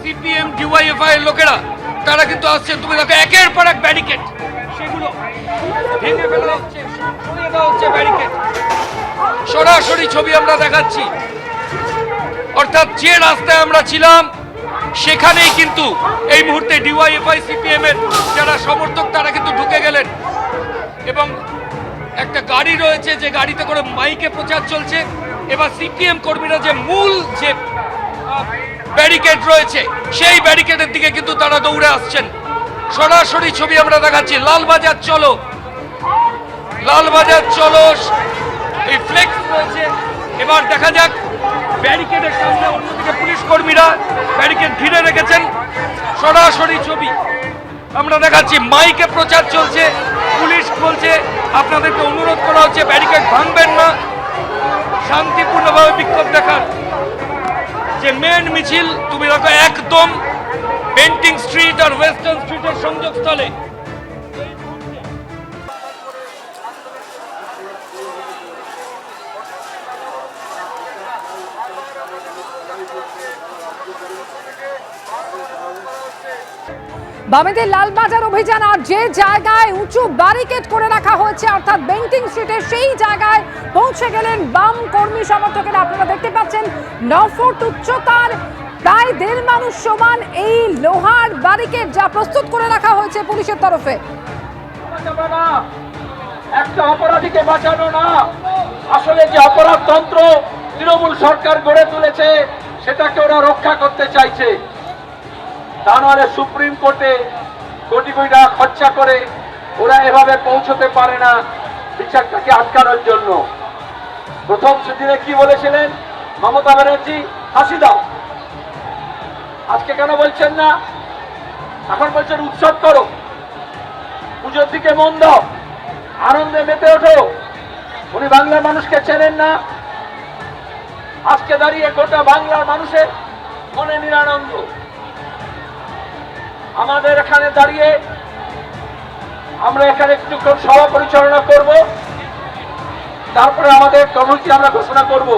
CPM DYFI এর লোকেরা তারা কিন্তু আসছে, তুমি দেখো একের পর এক ব্যারিকেড, সেগুলো ভেঙে ফেলা হচ্ছে, সরিয়ে দেওয়া হচ্ছে ব্যারিকেড। সরাসরি ছবি আমরা দেখাচ্ছি, অর্থাৎ যে রাস্তায় আমরা ছিলাম সেখানেই কিন্তু এই মুহূর্তে ডিওয়াইএফআই সিপিএম এর যারা সমর্থক তারা কিন্তু ঢুকে গেলেন, এবং একটা গাড়ি রয়েছে যে গাড়িতে করে মাইকে প্রচার চলছে। এবার সিপিএম কর্মীরা যে মূল যে ব্যারিকেড রয়েছে সেই ব্যারিকেডের দিকে কিন্তু তারা দৌড়ে আসছেন। সরাসরি ছবি আমরা দেখাচ্ছি, লালবাজার চলো, লালবাজার চলো, এই ফ্লেক্স রয়েছে। এবার দেখা যাক ব্যারিকেডের সামনে অন্যদিকে পুলিশ কর্মীরা ব্যারিকেড ঘিরে রেখেছেন। সরাসরি ছবি আমরা দেখাচ্ছি, মাইকে প্রচার চলছে, পুলিশ বলছে আপনাদেরকে অনুরোধ করা হচ্ছে ব্যারিকেড ভাঙবেন না, শান্তিপূর্ণভাবে বিক্ষোভ দেখান। যে মেন মিছিল তুমি দেখো একদম পেন্টিং স্ট্রিট আর ওয়েস্টার্ন স্ট্রিটের সংযোগস্থলে। বামেদের লালবাজার অভিযান, আর যে জায়গায় উঁচু ব্যারিকেড করে রাখা হয়েছে অর্থাৎ বেন্টিং স্ট্রিটে, সেই জায়গায় পৌঁছে গেলেন বাম কর্মী সমর্থকেরা। আপনারা দেখতে পাচ্ছেন 9 ফুট উচ্চতার প্রায় 1.5 মানুষ সমান এই লোহার ব্যারিকেড যা প্রস্তুত করে রাখা হয়েছে পুলিশের তরফে। একটা অপরাধীকে বাঁচানো না, আসলে যে অপরাধতন্ত্র তৃণমূল সরকার গড়ে তুলেছে সেটাকে ওরা রক্ষা করতে চাইছে। তা নাহলে সুপ্রিম কোর্টে কোটি কোটি টাকা খরচা করে ওরা এভাবে পৌঁছতে পারে না বিচারটাকে আটকানোর জন্য। প্রথম দিনে কি বলেছিলেন মমতা ব্যানার্জি, ফাঁসি দাও। আজকে কেন বলছেন না? এখন বলছেন উৎসব করো, পুজোর দিকে মন দাও, আনন্দে মেতে ওঠো। উনি বাংলার মানুষকে চেনেন না? আজকে দাঁড়িয়ে গোটা বাংলার মানুষের মনে নিরানন্দ। আমাদের এখানে দাঁড়িয়ে আমরা এখানে কিছুক্ষণ সভা পরিচালনা করব, তারপরে আমাদের কর্মসূচি আমরা ঘোষণা করব।